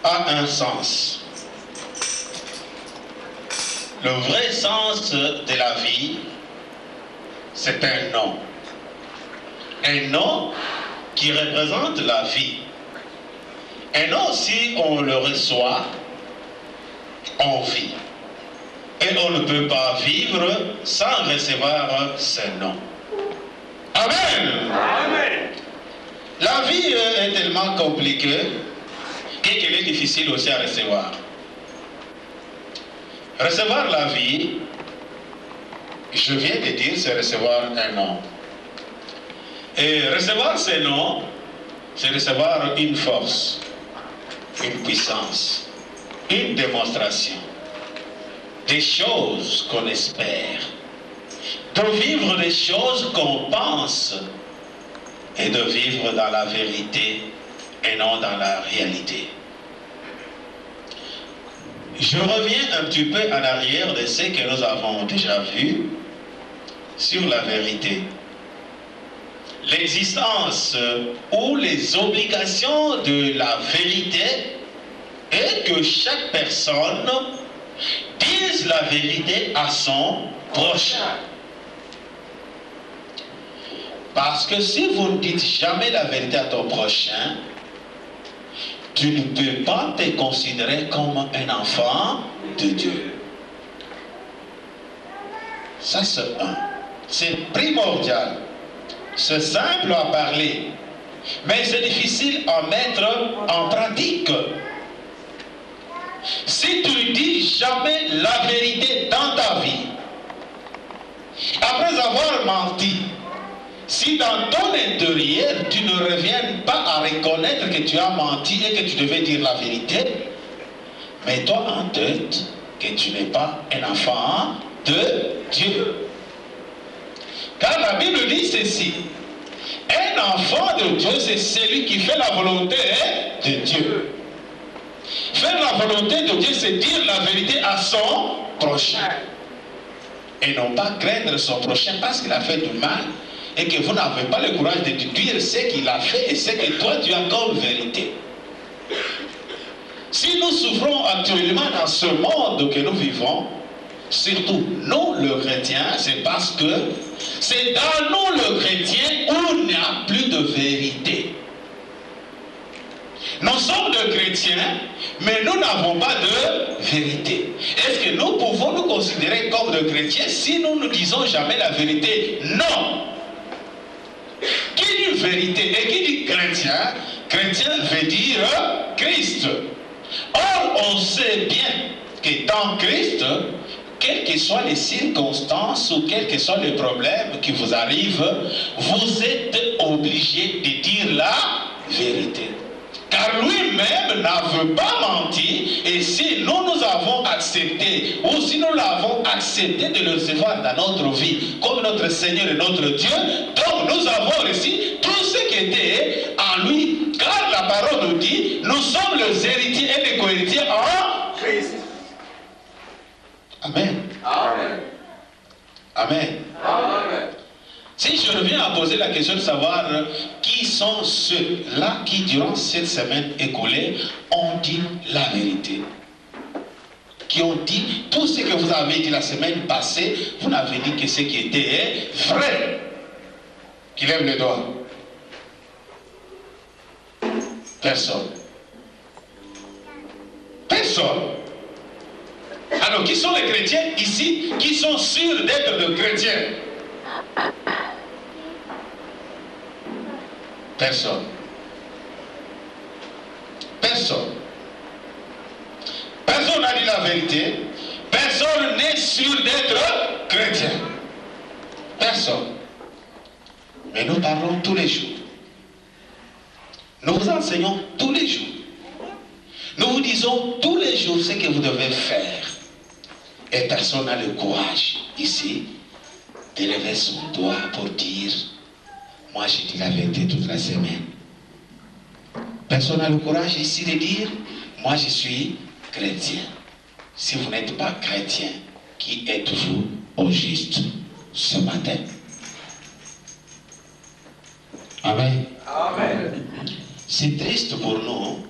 a un sens. Le vrai sens de la vie, c'est un nom. Un nom qui représente la vie. Un nom, si on le reçoit, on vit. Et on ne peut pas vivre sans recevoir ce nom. Amen. Amen. La vie est tellement compliquée qu'elle est difficile aussi à recevoir. Recevoir la vie, je viens de dire, c'est recevoir un nom. Et recevoir ce nom, c'est recevoir une force, une puissance, une démonstration, des choses qu'on espère, de vivre des choses qu'on pense et de vivre dans la vérité et non dans la réalité. Je reviens un petit peu en arrière de ce que nous avons déjà vu sur la vérité. L'existence ou les obligations de la vérité est que chaque personne dise la vérité à son prochain. Parce que si vous ne dites jamais la vérité à ton prochain, tu ne peux pas te considérer comme un enfant de Dieu. Ça, c'est primordial. C'est simple à parler, mais c'est difficile à mettre en pratique. Si tu ne dis jamais la vérité dans ta vie, après avoir menti, si dans ton intérieur, tu ne reviens pas à reconnaître que tu as menti et que tu devais dire la vérité, mets-toi en tête que tu n'es pas un enfant de Dieu. Car la Bible dit ceci: un enfant de Dieu, c'est celui qui fait la volonté de Dieu. Faire la volonté de Dieu, c'est dire la vérité à son prochain. Et non pas craindre son prochain parce qu'il a fait du mal et que vous n'avez pas le courage de dire ce qu'il a fait et ce que toi tu as comme vérité. Si nous souffrons actuellement dans ce monde que nous vivons, surtout nous le chrétien, c'est parce que c'est dans nous le chrétien où il n'y a plus de vérité. Nous sommes des chrétiens, mais nous n'avons pas de vérité. Est-ce que nous pouvons nous considérer comme des chrétiens si nous ne disons jamais la vérité? Non. Qui dit vérité et qui dit chrétien? Chrétien veut dire Christ. Or, on sait bien que dans Christ, quelles que soient les circonstances ou quels que soient les problèmes qui vous arrivent, vous êtes obligé de dire la vérité. Car lui-même n'a pas menti, et si nous avons accepté, ou si nous l'avons accepté de le recevoir dans notre vie, comme notre Seigneur et notre Dieu, donc nous avons reçu tout ce qui était en lui. Car la parole nous dit, nous sommes les héritiers et les co-héritiers en Christ. Amen. Amen. Amen. Amen. Si je reviens à poser la question de savoir qui sont ceux-là qui, durant cette semaine écoulée, ont dit la vérité. Qui ont dit tout ce que vous avez dit la semaine passée, vous n'avez dit que ce qui était vrai. Qui lève le doigt? Personne. Personne. Alors, qui sont les chrétiens ici qui sont sûrs d'être des chrétiens? Personne. Personne. Personne n'a dit la vérité. Personne n'est sûr d'être chrétien. Personne. Mais nous parlons tous les jours. Nous vous enseignons tous les jours. Nous vous disons tous les jours ce que vous devez faire. Et personne n'a le courage ici de lever son doigt pour dire: moi j'ai dit la vérité toute la semaine. Personne n'a le courage ici de dire: moi je suis chrétien. Si vous n'êtes pas chrétien, qui êtes-vous au juste ce matin? Amen. Amen. C'est triste pour nous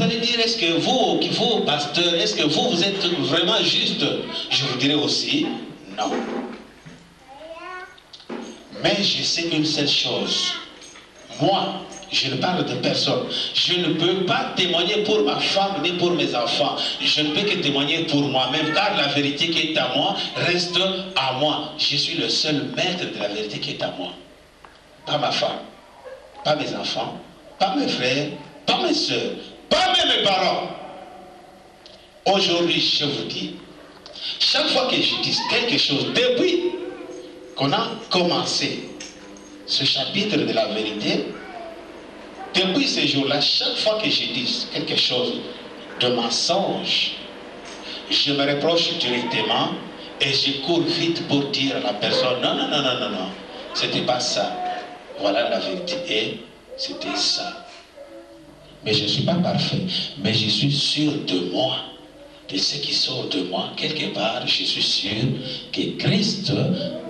allez dire, est-ce que vous, pasteur, est-ce que vous êtes vraiment juste? Je vous dirai aussi, non. Mais je sais une seule chose. Moi, je ne parle de personne. Je ne peux pas témoigner pour ma femme ni pour mes enfants. Je ne peux que témoigner pour moi-même, car la vérité qui est à moi reste à moi. Je suis le seul maître de la vérité qui est à moi. Pas ma femme, pas mes enfants, pas mes frères, pas mes soeurs, pas même mes parents. Aujourd'hui, je vous dis, chaque fois que je dis quelque chose, depuis qu'on a commencé ce chapitre de la vérité, depuis ce jour-là, chaque fois que je dis quelque chose de mensonge, je me reproche directement et je cours vite pour dire à la personne, non, non, non, non, non, non, c'était pas ça. Voilà la vérité et c'était ça. Mais je ne suis pas parfait, mais je suis sûr de moi, de ce qui sort de moi. Quelque part, je suis sûr que Christ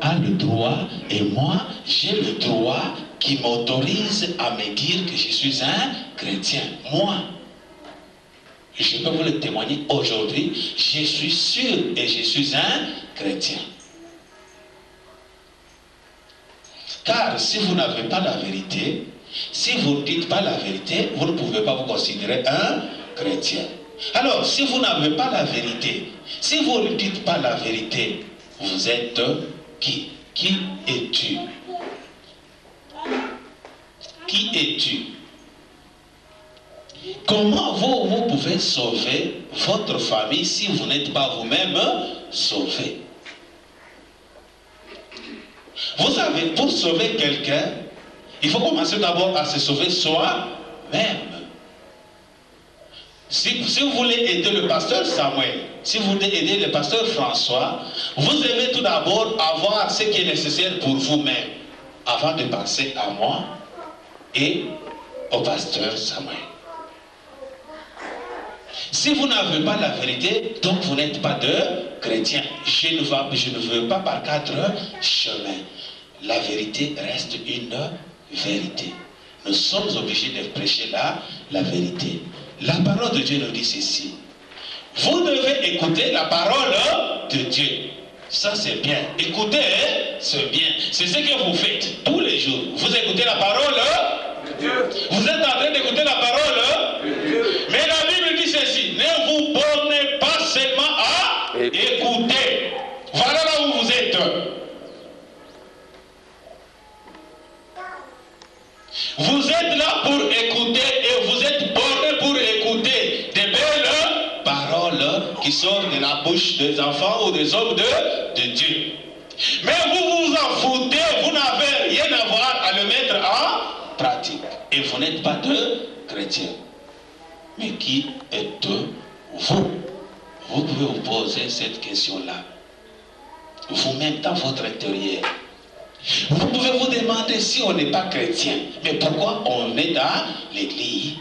a le droit et moi, j'ai le droit qui m'autorise à me dire que je suis un chrétien. Moi, je peux vous le témoigner aujourd'hui, je suis sûr et je suis un chrétien. Car si vous n'avez pas la vérité, si vous ne dites pas la vérité, vous ne pouvez pas vous considérer un chrétien. Alors, si vous n'avez pas la vérité, si vous ne dites pas la vérité, vous êtes qui? Qui es-tu? Qui es-tu? Comment vous pouvez sauver votre famille si vous n'êtes pas vous-même sauvé? Vous savez, pour sauver quelqu'un, il faut commencer d'abord à se sauver soi-même. Si vous voulez aider le pasteur Samuel, si vous voulez aider le pasteur François, vous devez tout d'abord avoir ce qui est nécessaire pour vous-même, avant de penser à moi et au pasteur Samuel. Si vous n'avez pas la vérité, donc vous n'êtes pas de chrétien. Je ne veux pas par 4 chemins. La vérité reste une vérité. Nous sommes obligés de prêcher la vérité. La parole de Dieu nous dit ceci. Vous devez écouter la parole de Dieu. Ça c'est bien. Écoutez, c'est bien. C'est ce que vous faites tous les jours. Vous écoutez la parole de Dieu. Vous êtes en train d'écouter la parole de Dieu. Mais la Bible dit ceci. Ne vous bornez pas seulement à écouter. Voilà là où vous êtes. Vous êtes là pour écouter et vous êtes borné pour écouter des belles paroles qui sortent de la bouche des enfants ou des hommes de Dieu. Mais vous vous en foutez, vous n'avez rien à voir à le mettre en pratique. Et vous n'êtes pas de chrétiens. Mais qui êtes-vous? Vous pouvez vous poser cette question-là. Vous-même dans votre intérieur. Vous pouvez vous demander si on n'est pas chrétien, mais pourquoi on est dans l'église?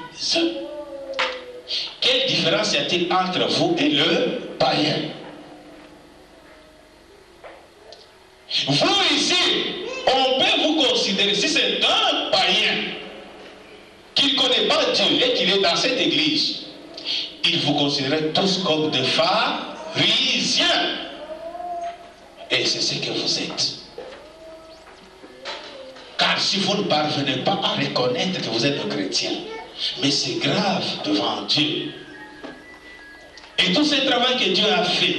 Quelle différence y a-t-il entre vous et le païen? Vous ici, on peut vous considérer, si c'est un païen qui ne connaît pas Dieu et qu'il est dans cette église, il vous considère tous comme des pharisiens. Et c'est ce que vous êtes. Car si vous ne parvenez pas à reconnaître que vous êtes un chrétien, mais c'est grave devant Dieu. Et tout ce travail que Dieu a fait,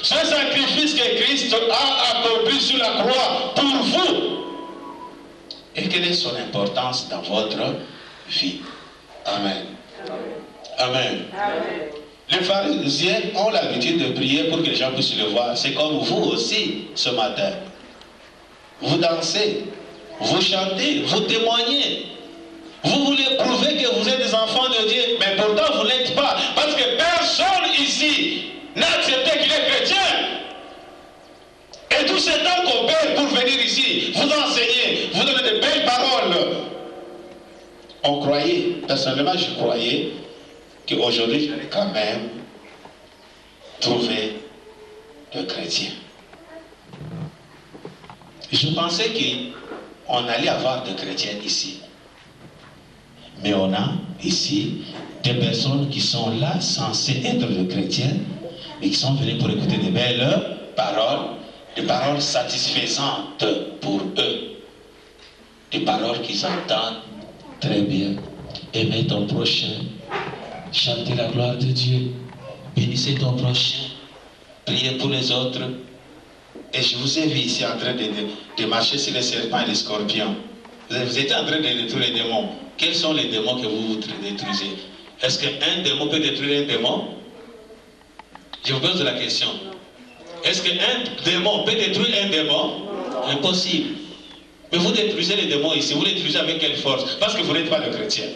ce sacrifice que Christ a accompli sur la croix pour vous, et quelle est son importance dans votre vie? Amen. Amen. Amen. Les pharisiens ont l'habitude de prier pour que les gens puissent le voir. C'est comme vous aussi ce matin. Vous dansez. Vous chantez, vous témoignez. Vous voulez prouver que vous êtes des enfants de Dieu, mais pourtant vous n'êtes pas. Parce que personne ici n'a accepté qu'il est chrétien. Et tout ce temps qu'on perd pour venir ici, vous enseignez, vous donnez de belles paroles. On croyait, personnellement je croyais, qu'aujourd'hui j'allais quand même trouver de chrétiens. Je pensais qu'on allait avoir de chrétiens ici. Mais on a ici des personnes qui sont là censées être des chrétiens, mais qui sont venus pour écouter des belles paroles, des paroles satisfaisantes pour eux, des paroles qu'ils entendent très bien. Aimer ton prochain, chanter la gloire de Dieu, bénissez ton prochain, priez pour les autres. Et je vous ai vu ici en train de marcher sur les serpents et les scorpions. Vous êtes en train de détruire les démons. Quels sont les démons que vous détruisez? Est-ce qu'un démon peut détruire un démon? Je vous pose la question. Est-ce qu'un démon peut détruire un démon? Impossible. Mais vous détruisez les démons ici. Vous les détruisez avec quelle force? Parce que vous n'êtes pas le chrétien.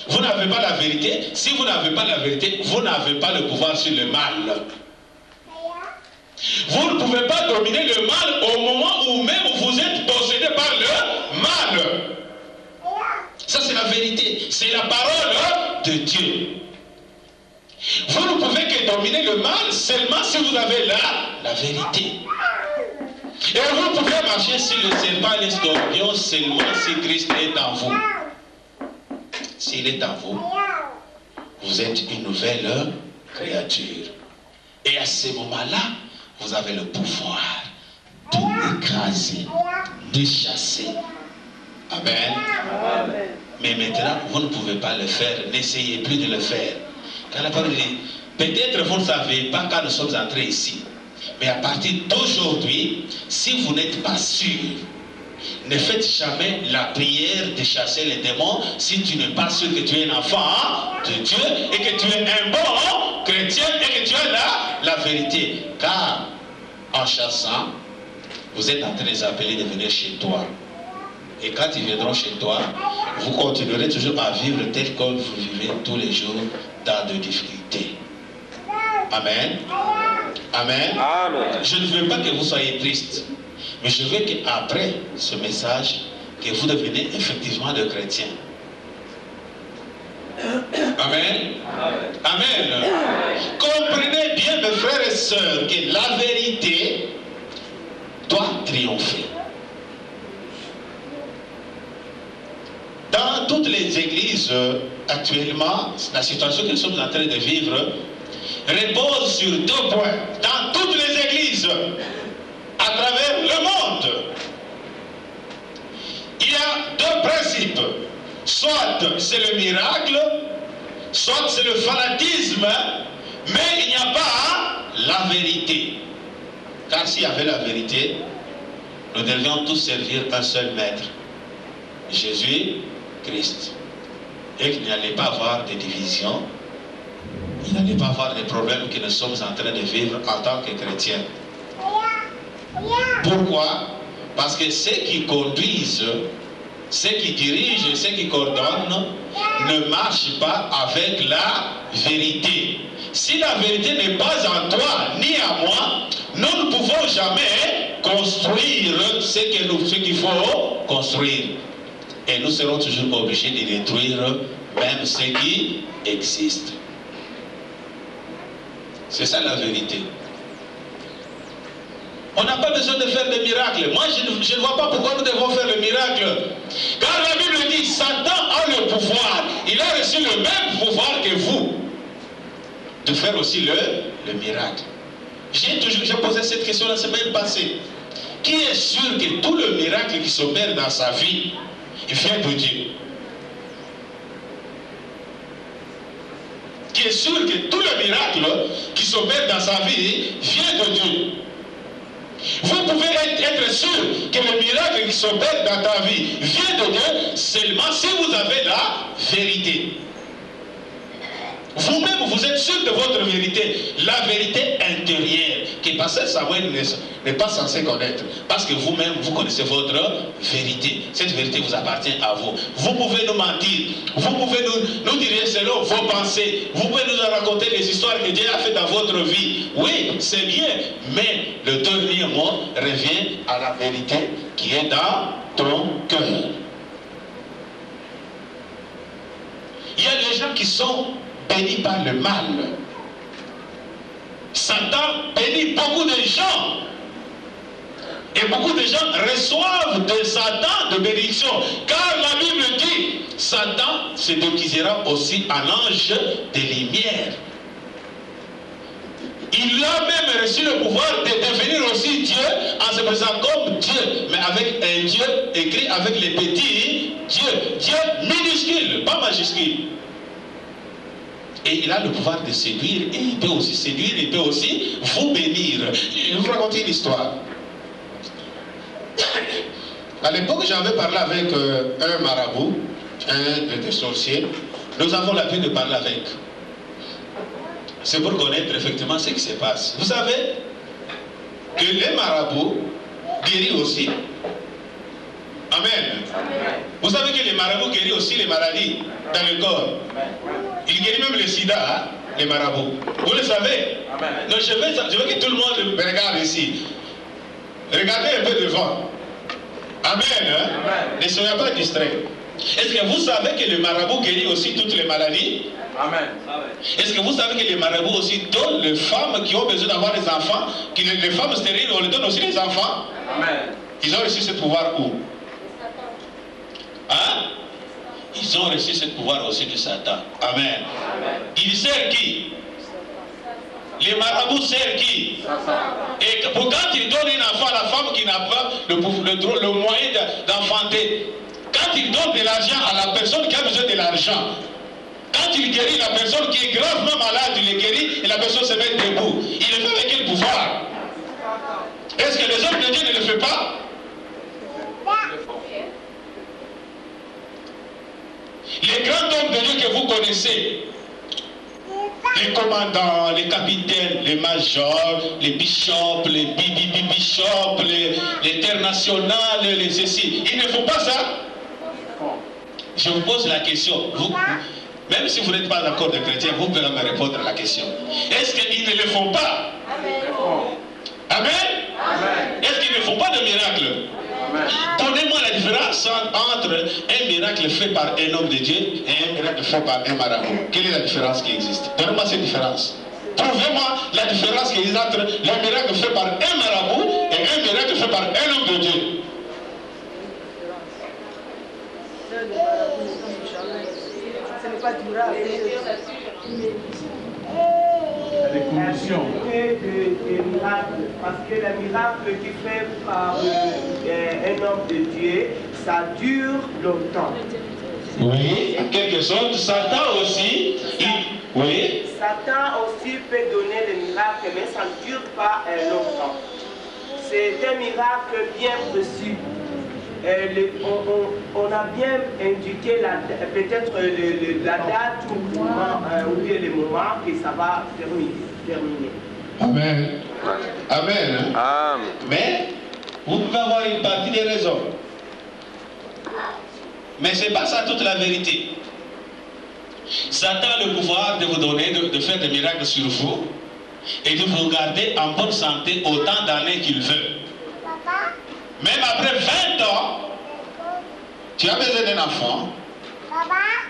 Vous n'avez pas la vérité. Si vous n'avez pas la vérité, vous n'avez pas le pouvoir sur le mal. Vous ne pouvez pas dominer le mal au moment où même vous êtes possédé par le mal. Ça, c'est la vérité. C'est la parole de Dieu. Vous ne pouvez que dominer le mal seulement si vous avez la vérité. Et vous pouvez marcher sur le serpent et les scorpions seulement si Christ est en vous. S'il est en vous, vous êtes une nouvelle créature. Et à ce moment-là, vous avez le pouvoir d'écraser, de chasser. Amen. Amen. Mais maintenant, vous ne pouvez pas le faire. N'essayez plus de le faire. Quand la parole dit, peut-être vous ne savez pas quand nous sommes entrés ici. Mais à partir d'aujourd'hui, si vous n'êtes pas sûr, ne faites jamais la prière de chasser les démons si tu n'es pas sûr que tu es un enfant de Dieu et que tu es un bon chrétien et que tu as la vérité. Car en chassant, vous êtes en train de les appeler de venir chez toi. Et quand ils viendront chez toi, vous continuerez toujours à vivre tel que vous vivez tous les jours dans des difficultés. Amen. Amen. Amen. Je ne veux pas que vous soyez triste, mais je veux qu'après ce message, que vous deveniez effectivement des chrétiens. Amen. Amen. Amen. Comprenez bien, mes frères et sœurs, que la vérité doit triompher. Dans toutes les églises, actuellement, la situation que nous sommes en train de vivre repose sur deux points. Dans toutes les églises, à travers le monde, il y a deux principes. Soit c'est le miracle, soit c'est le fanatisme, mais il n'y a pas la vérité. Car s'il y avait la vérité, nous devions tous servir un seul maître, Jésus Christ. Et qu'il n'y allait pas avoir de divisions, il n'allait pas avoir des problèmes que nous sommes en train de vivre en tant que chrétiens. Pourquoi? Parce que ceux qui conduisent, ceux qui dirigent, ceux qui coordonnent ne marchent pas avec la vérité. Si la vérité n'est pas en toi ni à moi, nous ne pouvons jamais construire ce qu'il faut construire. Et nous serons toujours obligés de détruire même ce qui existe. C'est ça la vérité. On n'a pas besoin de faire des miracles. Moi, je ne vois pas pourquoi nous devons faire le miracle. Car la Bible dit, Satan a le pouvoir. Il a reçu le même pouvoir que vous de faire aussi le miracle. J'ai posé cette question la semaine passée. Qui est sûr que tout le miracle qui s'opère dans sa vie, il vient de Dieu? Qui est sûr que tout le miracle qui s'opère dans sa vie vient de Dieu? Vous pouvez être sûr que le miracle qui s'opère dans ta vie vient de Dieu seulement si vous avez la vérité. Vous-même, vous êtes sûr de votre vérité, la vérité intérieure, que pasteur Samuel n'est pas censé connaître. Parce que vous-même, vous connaissez votre vérité. Cette vérité vous appartient à vous. Vous pouvez nous mentir, vous pouvez nous dire selon vos pensées, vous pouvez nous raconter les histoires que Dieu a fait dans votre vie. Oui, c'est bien, mais le dernier mot revient à la vérité qui est dans ton cœur. Il y a des gens qui sont bénis par le mal. Satan bénit beaucoup de gens. Et Et beaucoup de gens reçoivent de Satan de bénédiction. Car la Bible dit, Satan se déguisera aussi en ange de lumière. Il a même reçu le pouvoir de devenir aussi Dieu en se présentant comme Dieu, mais avec un Dieu écrit avec les petits Dieu. Dieu minuscule, pas majuscule. Et il a le pouvoir de séduire, et il peut aussi séduire, il peut aussi vous bénir. Je vais vous raconter une histoire. À l'époque, j'avais parlé avec un marabout, un des sorciers. Nous avons l'habitude de parler avec. C'est pour connaître effectivement ce qui se passe. Vous savez que les marabouts guérissent aussi. Amen. Amen. Vous savez que les marabouts guérissent aussi les maladies dans le corps. Ils guérissent même le sida, hein, les marabouts. Vous le savez. Amen. Donc je veux que tout le monde me regarde ici. Regardez un peu devant. Amen. Hein? Amen. Ne soyez pas distraits. Est-ce que vous savez que le marabout guérit aussi toutes les maladies? Amen. Est-ce que vous savez que les marabouts aussi donnent les femmes qui ont besoin d'avoir des enfants, que les femmes stériles, on les donne aussi les enfants? Amen. Ils ont reçu ce pouvoir où? Hein? Ils ont reçu ce pouvoir aussi de Satan. Amen. Amen. Ils servent qui? Les marabouts servent qui? Et quand ils donnent un enfant à la femme qui n'a pas le moyen d'enfanter, quand ils donnent de l'argent à la personne qui a besoin de l'argent, quand il guérit la personne qui est gravement malade, il est guéri et la personne se met debout. Il le fait avec quel pouvoir? Est-ce que les hommes de Dieu ne le font pas? Les grands hommes de Dieu que vous connaissez, les commandants, les capitaines, les majors, les bishops, les bishops, les terres nationales, les ceci, ils ne font pas ça? Je vous pose la question. Même si vous n'êtes pas encore de chrétien, vous pouvez me répondre à la question. Est-ce qu'ils ne le font pas? Amen. Amen. Est-ce qu'ils ne font pas de miracle? Donnez-moi la différence entre un miracle fait par un homme de Dieu et un miracle fait par un marabout. Quelle est la différence qui existe? Donnez-moi cette différence. Trouvez-moi la différence qui existe entre le miracle fait par un marabout et un miracle fait par un homme de Dieu. Ce n'est pas durable. Les conditions. Des miracles, parce que le miracle qui fait par un homme de Dieu, ça dure longtemps. Oui, en quelque sorte, Satan aussi, oui. Satan aussi peut donner des miracles, mais ça ne dure pas longtemps. C'est un miracle bien précis. On a bien indiqué peut-être la date ou bien le moment que ça va terminer. Amen. Amen. Amen. Mais vous pouvez avoir une partie des raisons. Mais ce n'est pas ça toute la vérité. Satan a le pouvoir de vous donner, de faire des miracles sur vous et de vous garder en bonne santé autant d'années qu'il veut. Même après 20 ans, tu as besoin d'un enfant.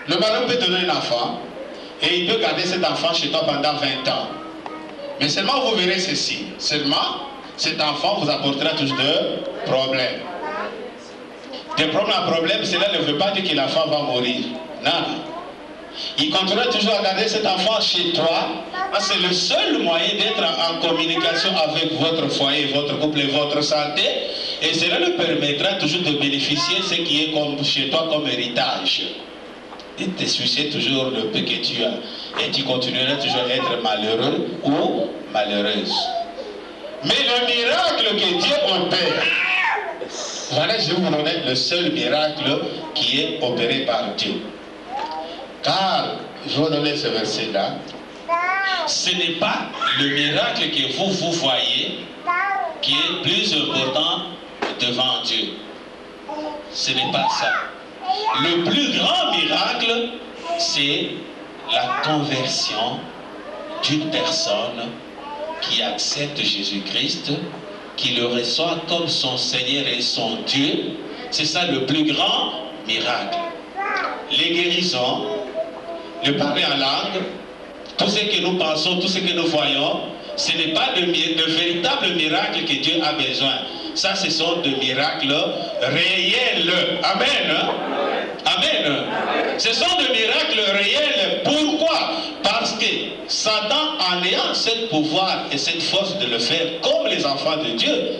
Le marabout peut te donner un enfant et il peut garder cet enfant chez toi pendant 20 ans. Mais seulement vous verrez ceci. Seulement, cet enfant vous apportera toujours des problèmes. Des problèmes à problème, cela ne veut pas dire que l'enfant va mourir. Non. Il continuera toujours à garder cet enfant chez toi. C'est le seul moyen d'être en communication avec votre foyer, votre couple et votre santé. Et cela lui permettra toujours de bénéficier de ce qui est comme chez toi comme héritage. Et te sucer toujours le peu que tu as. Et tu continueras toujours à être malheureux ou malheureuse. Mais le miracle que Dieu opère, voilà, je vais vous donner le seul miracle qui est opéré par Dieu. Car, je vais vous donner ce verset-là. Ce n'est pas le miracle que vous voyez qui est plus important devant Dieu. Ce n'est pas ça. Le plus grand miracle, c'est la conversion d'une personne qui accepte Jésus-Christ, qui le reçoit comme son Seigneur et son Dieu. C'est ça le plus grand miracle. Les guérisons, le parler en langue, tout ce que nous pensons, tout ce que nous voyons, ce n'est pas de véritable miracle que Dieu a besoin. Ça, ce sont des miracles réels. Amen. Amen. Ce sont des miracles réels. Pourquoi? Parce que Satan, en ayant ce pouvoir et cette force de le faire comme les enfants de Dieu,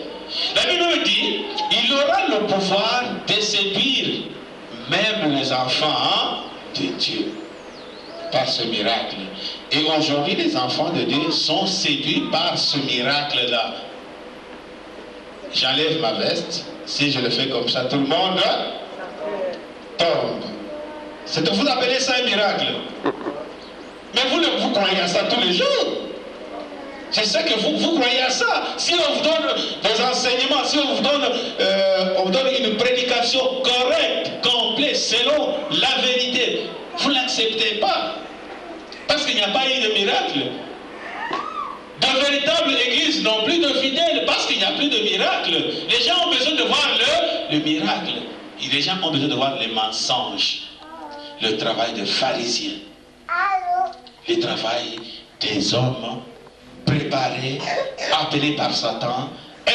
la Bible nous dit, il aura le pouvoir de séduire même les enfants de Dieu par ce miracle. Et aujourd'hui, les enfants de Dieu sont séduits par ce miracle-là. J'enlève ma veste. Si je le fais comme ça, tout le monde tombe. C'est que vous appelez ça un miracle. Mais vous croyez à ça tous les jours. Je sais que vous croyez à ça. Si on vous donne des enseignements, si on vous donne une prédication correcte, complète, selon la vérité, vous ne l'acceptez pas. Parce qu'il n'y a pas eu de miracle. De véritables églises n'ont plus de fidèles parce qu'il n'y a plus de miracle. Les gens ont besoin de voir le miracle. Et les gens ont besoin de voir les mensonges. Le travail de pharisiens. Le travail des hommes préparés, appelés par Satan,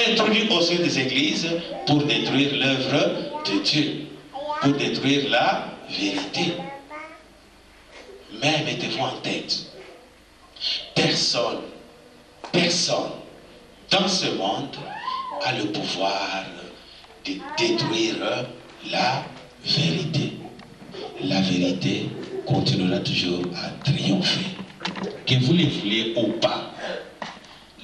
introduits au sein des églises pour détruire l'œuvre de Dieu, pour détruire la vérité. Mais mettez-vous en tête, personne dans ce monde a le pouvoir de détruire la vérité. La vérité continuera toujours à triompher. Que vous le vouliez ou pas,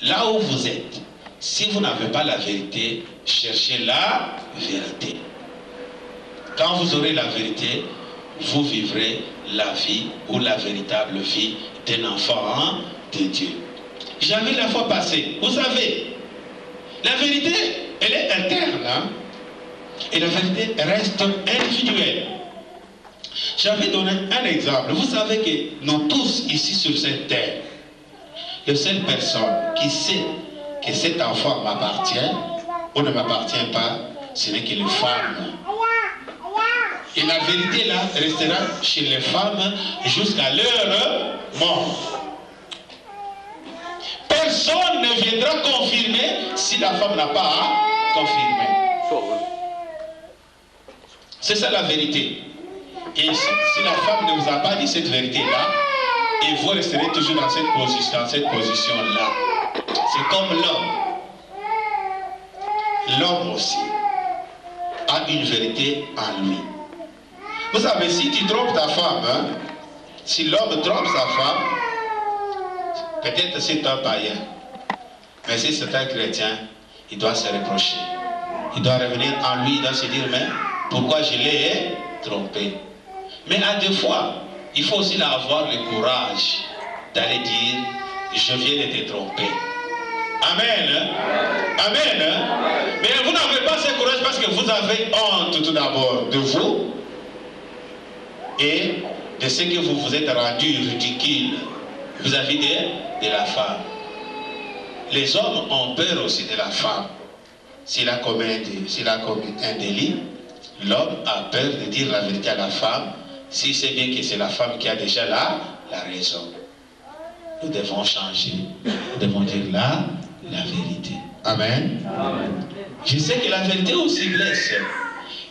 là où vous êtes, si vous n'avez pas la vérité, cherchez la vérité. Quand vous aurez la vérité, vous vivrez la vie ou la véritable vie d'un enfant de Dieu. J'avais la fois passée, vous savez, la vérité, elle est interne, hein? Et la vérité reste individuelle. J'avais donné un exemple. Vous savez que nous tous ici sur cette terre, la seule personne qui sait que cet enfant m'appartient ou ne m'appartient pas, ce n'est que les femmes. Et la vérité là restera chez les femmes jusqu'à leur mort. Personne ne viendra confirmer si la femme n'a pas confirmé. C'est ça la vérité. Et si la femme ne vous a pas dit cette vérité-là, et vous resterez toujours dans cette position-là. C'est comme l'homme. L'homme aussi a une vérité en lui. Vous savez, si tu trompes ta femme, hein, si l'homme trompe sa femme, peut-être c'est un païen. Mais si c'est un chrétien, il doit se reprocher. Il doit revenir en lui, il doit se dire, mais pourquoi je l'ai trompé? Mais à deux fois, il faut aussi avoir le courage d'aller dire, je viens de te tromper. Amen. Amen. Mais vous n'avez pas ce courage parce que vous avez honte tout d'abord de vous et de ce que vous vous êtes rendu ridicule vis-à-vis de la femme. Les hommes ont peur aussi de la femme. S'il a commis un délit, l'homme a peur de dire la vérité à la femme, si c'est bien que c'est la femme qui a déjà la raison. Nous devons changer. Nous devons dire la vérité. Amen. Amen. Je sais que la vérité aussi blesse,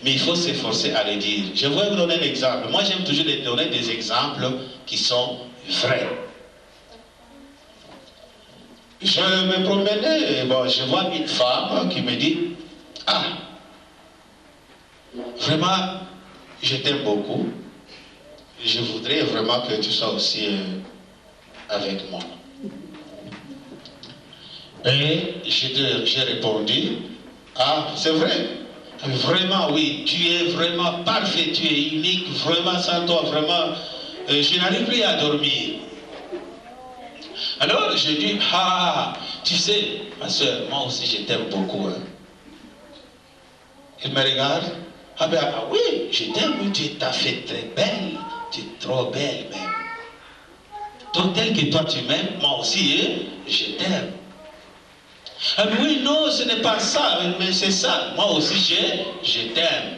mais il faut s'efforcer à le dire. Je vais vous donner un exemple. Moi, j'aime toujours donner des exemples qui sont vrais. Je me promenais et bon, je vois une femme qui me dit, ah, vraiment, je t'aime beaucoup. Je voudrais vraiment que tu sois aussi avec moi. Et j'ai répondu, ah, c'est vrai. Vraiment, oui, tu es vraiment parfait, tu es unique, vraiment sans toi, vraiment, je n'arrive plus à dormir. Alors, j'ai dit, ah, tu sais, ma soeur, moi aussi je t'aime beaucoup. Hein. Elle me regarde, ah ben ah, oui, je t'aime, tu es tout à fait très belle, tu es trop belle même. Donc tel que toi tu m'aimes, moi aussi, hein, je t'aime. Ah mais oui, non, ce n'est pas ça, mais c'est ça, moi aussi je t'aime.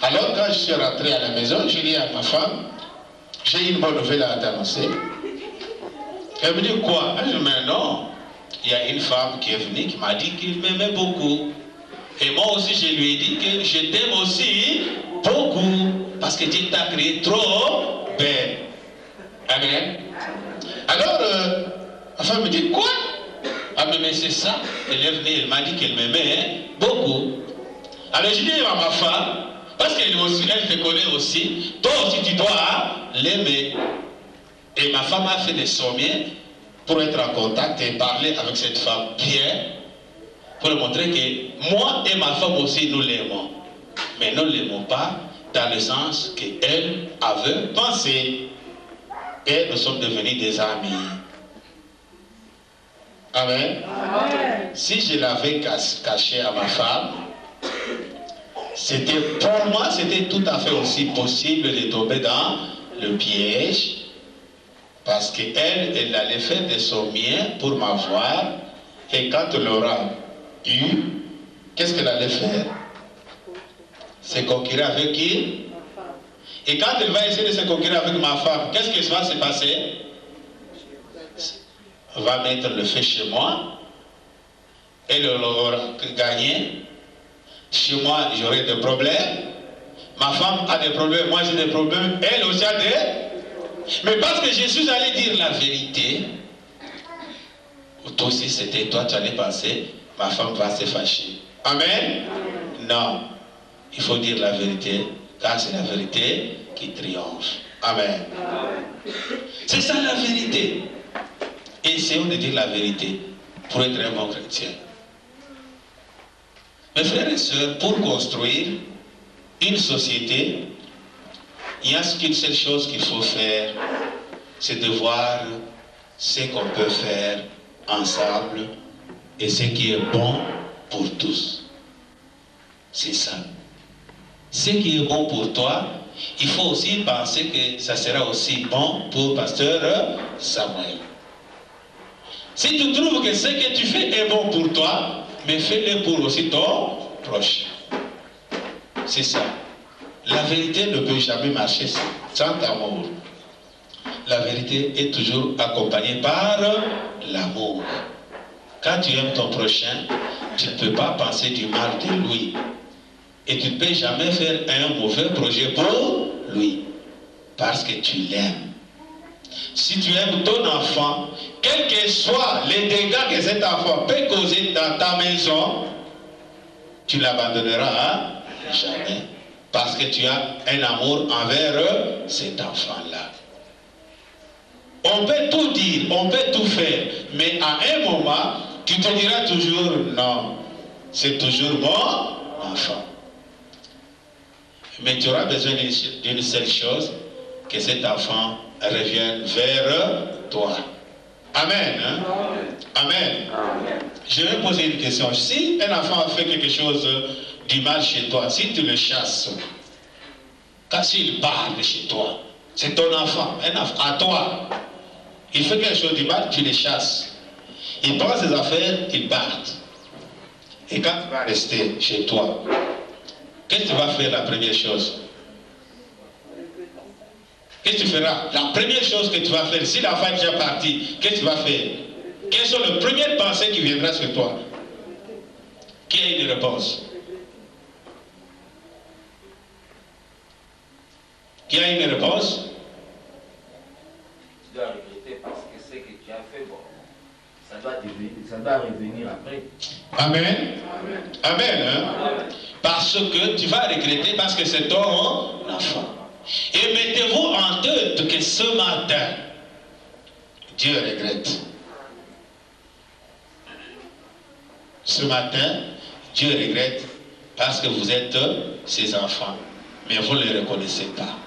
Alors quand je suis rentré à la maison, j'ai dit à ma femme, j'ai une bonne nouvelle à t'annoncer. Elle me dit quoi? Je me dis non, il y a une femme qui est venue qui m'a dit qu'il m'aimait beaucoup. Et moi aussi, je lui ai dit que je t'aime aussi beaucoup. Parce que Dieu t'a créé trop belle. Amen. Alors, ma femme me dit, quoi? Ah, mais c'est ça. Elle est venue, elle m'a dit qu'elle m'aimait beaucoup. Alors, je dis à ma femme, parce qu'elle te connaît aussi, toi aussi tu dois l'aimer. Et ma femme a fait des sommiers pour être en contact et parler avec cette femme bien, pour lui montrer que moi et ma femme aussi nous l'aimons. Mais nous ne l'aimons pas dans le sens qu'elle avait pensé. Et nous sommes devenus des amis. Amen. Amen. Si je l'avais caché à ma femme, c'était pour moi, c'était tout à fait aussi possible de tomber dans le piège. Parce qu'elle, elle allait faire des sommiers pour m'avoir. Et quand elle aura eu, qu'est-ce qu'elle allait faire? Se conquérir avec qui? Et quand elle va essayer de se conquérir avec ma femme, qu'est-ce qui va se passer? Elle va mettre le feu chez moi. Elle aura gagné. Chez moi, j'aurai des problèmes. Ma femme a des problèmes, moi j'ai des problèmes. Elle aussi a des... Mais parce que je suis allé dire la vérité, toi aussi c'était toi, tu allais penser, ma femme va se fâcher. Amen? Non. Il faut dire la vérité, car c'est la vérité qui triomphe. Amen. C'est ça la vérité. Essayons de dire la vérité pour être un bon chrétien. Mes frères et sœurs, pour construire une société, il y a qu'une seule chose qu'il faut faire, c'est de voir ce qu'on peut faire ensemble et ce qui est bon pour tous. C'est ça. Ce qui est bon pour toi, il faut aussi penser que ça sera aussi bon pour pasteur Samuel. Si tu trouves que ce que tu fais est bon pour toi, mais fais-le pour aussi ton proche. C'est ça. La vérité ne peut jamais marcher sans amour. La vérité est toujours accompagnée par l'amour. Quand tu aimes ton prochain, tu ne peux pas penser du mal de lui. Et tu ne peux jamais faire un mauvais projet pour lui. Parce que tu l'aimes. Si tu aimes ton enfant, quels que soient les dégâts que cet enfant peut causer dans ta maison, tu l'abandonneras jamais. Parce que tu as un amour envers cet enfant-là. On peut tout dire, on peut tout faire, mais à un moment, tu te diras toujours non. C'est toujours mon enfant. Mais tu auras besoin d'une seule chose, que cet enfant revienne vers toi. Amen. Hein? Amen. Amen. Je vais poser une question. Si un enfant a fait quelque chose du mal chez toi, si tu le chasses, quand il parle chez toi, c'est ton enfant, un enfant à toi. Il fait quelque chose du mal, tu le chasses. Il prend ses affaires, il part. Et quand tu vas rester chez toi, qu'est-ce que tu vas faire la première chose? Qu'est-ce que tu feras? La première chose que tu vas faire, si l'enfant est déjà parti, qu'est-ce que tu vas faire? Quelles sont les premières pensées qui viendront sur toi? Qui a une réponse? Qui a une réponse? Tu dois regretter parce que ce que tu as fait, bon, ça doit revenir après. Amen. Amen. Hein? Amen. Parce que tu vas regretter parce que c'est ton enfant. Et mettez-vous en tête que ce matin, Dieu regrette. Ce matin, Dieu regrette parce que vous êtes ses enfants, mais vous ne les reconnaissez pas.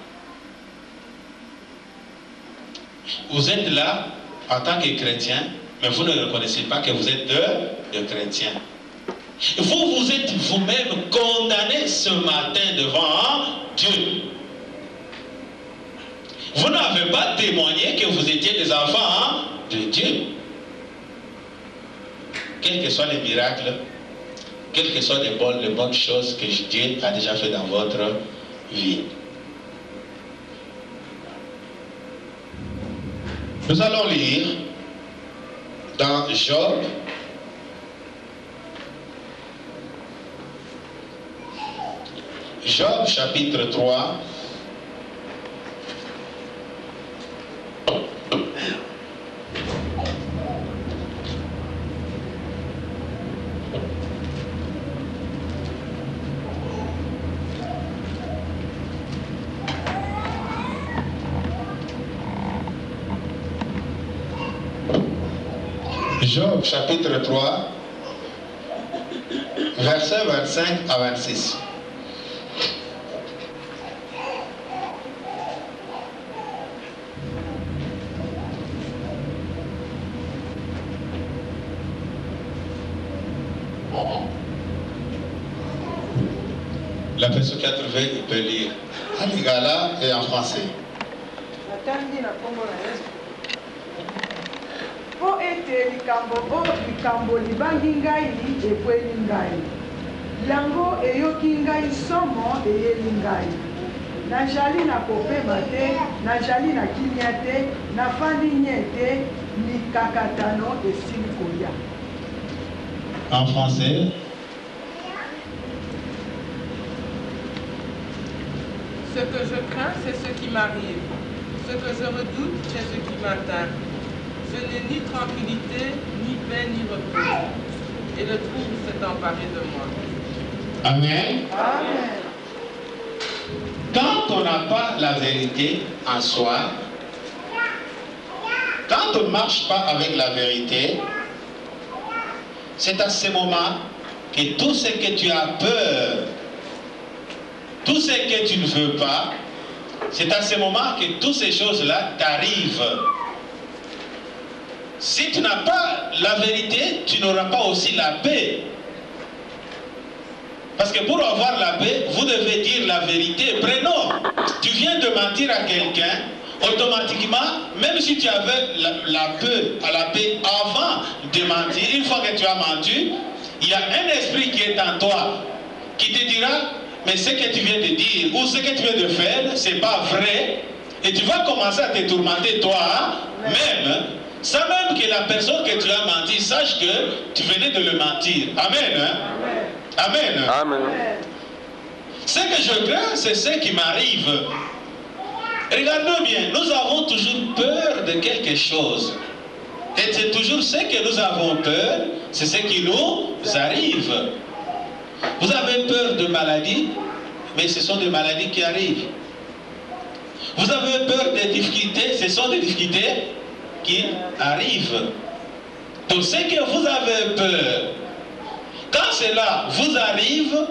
Vous êtes là en tant que chrétien, mais vous ne reconnaissez pas que vous êtes de chrétiens. Vous êtes vous-même condamné ce matin devant Dieu. Vous n'avez pas témoigné que vous étiez des enfants de Dieu. Quels que soient les miracles, quelles que soient les bonnes choses que Dieu a déjà fait dans votre vie. Nous allons lire dans Job, Job chapitre 3. Job chapitre 3, versets 25 à 26. La personne qui a trouvé, il peut lire. À l'Igala et en français. Po ete likambo libangi ngai ekweli ngai yango eyoki ngai somo eyeli ngai najali na kopema te najali na kimia te nafandi nye te mikakatano esili koya. En français. Ce que je crains, c'est ce qui m'arrive. Ce que je redoute, c'est ce qui m'atteint. Je n'ai ni tranquillité, ni paix, ni repos. Et le trouble s'est emparé de moi. Amen. Amen. Quand on n'a pas la vérité en soi, quand on ne marche pas avec la vérité, c'est à ce moment que tout ce que tu as peur, tout ce que tu ne veux pas, c'est à ce moment que toutes ces choses-là t'arrivent. Si tu n'as pas la vérité, tu n'auras pas aussi la paix. Parce que pour avoir la paix, vous devez dire la vérité. Prenons, tu viens de mentir à quelqu'un, automatiquement, même si tu avais la paix avant de mentir, une fois que tu as menti, il y a un esprit qui est en toi, qui te dira, mais ce que tu viens de dire, ou ce que tu viens de faire, c'est pas vrai, et tu vas commencer à te tourmenter toi-même, sans même que la personne que tu as menti sache que tu venais de le mentir. Amen. Hein? Amen. Amen. Ce que je crains, c'est ce qui m'arrive. Regardons bien, nous avons toujours peur de quelque chose. Et c'est toujours ce que nous avons peur, c'est ce qui nous arrive. Vous avez peur de maladies, mais ce sont des maladies qui arrivent. Vous avez peur des difficultés, ce sont des difficultés qui arrivent. Donc ce que vous avez peur, quand cela vous arrive,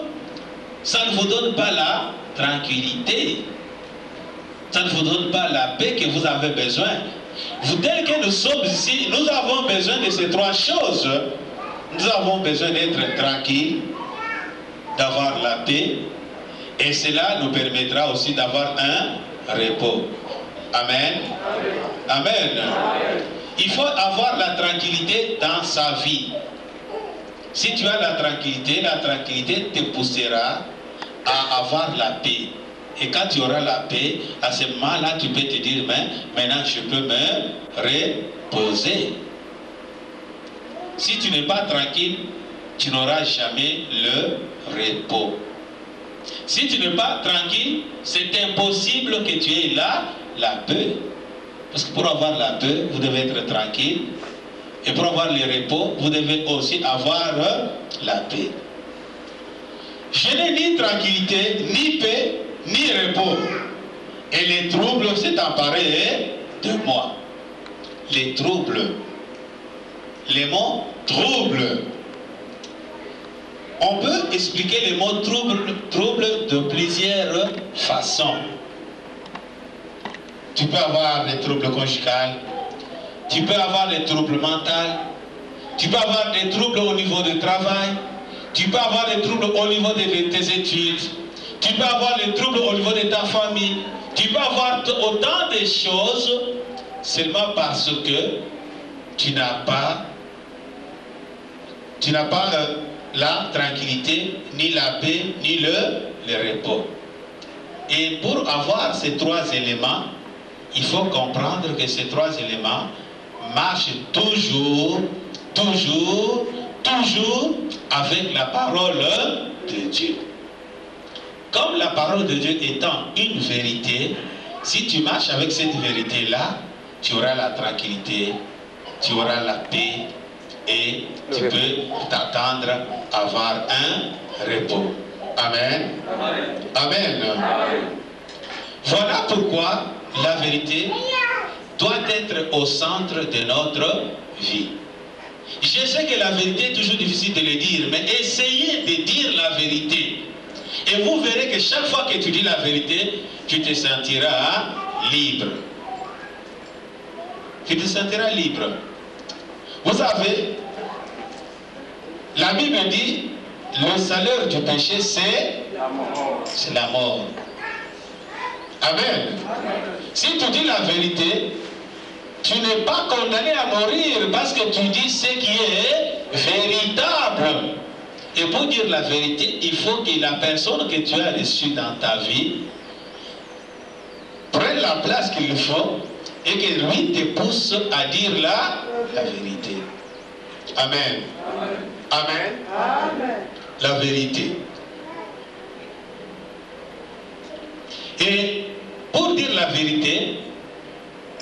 ça ne vous donne pas la tranquillité. Ça ne vous donne pas la paix que vous avez besoin. Vous, tel que nous sommes ici, nous avons besoin de ces trois choses. Nous avons besoin d'être tranquilles, d'avoir la paix, et cela nous permettra aussi d'avoir un repos. Amen. Amen. Amen. Il faut avoir la tranquillité dans sa vie. Si tu as la tranquillité te poussera à avoir la paix. Et quand tu auras la paix, à ce moment-là, tu peux te dire, mais maintenant je peux me reposer. Si tu n'es pas tranquille, tu n'auras jamais le repos. Si tu n'es pas tranquille, c'est impossible que tu aies la paix. Parce que pour avoir la paix, vous devez être tranquille. Et pour avoir le repos, vous devez aussi avoir la paix. Je n'ai ni tranquillité, ni paix, ni repos. Et les troubles s'est emparé de moi. Les troubles. Les mots troubles. On peut expliquer les mots troubles de plusieurs façons. Tu peux avoir des troubles conjugaux, tu peux avoir des troubles mentaux, tu peux avoir des troubles au niveau du travail, tu peux avoir des troubles au niveau de tes études, tu peux avoir des troubles au niveau de ta famille, tu peux avoir autant de choses seulement parce que tu n'as pas la tranquillité, ni la paix, ni le repos. Et pour avoir ces trois éléments, il faut comprendre que ces trois éléments marchent toujours avec la parole de Dieu. comme la parole de Dieu étant une vérité, si tu marches avec cette vérité-là, tu auras la tranquillité, tu auras la paix et tu peux t'attendre à avoir un repos. Amen. Amen. Voilà pourquoi la vérité doit être au centre de notre vie. Je sais que la vérité est toujours difficile de le dire, mais essayez de dire la vérité. Et vous verrez que chaque fois que tu dis la vérité, tu te sentiras libre. Tu te sentiras libre. Vous savez, la Bible dit, le salaire du péché, c'est la mort. Amen. Si tu dis la vérité, tu n'es pas condamné à mourir parce que tu dis ce qui est véritable. Et pour dire la vérité, il faut que la personne que tu as reçue dans ta vie prenne la place qu'il faut et que lui te pousse à dire la vérité. Amen. Amen. Amen. La vérité. Et pour dire la vérité,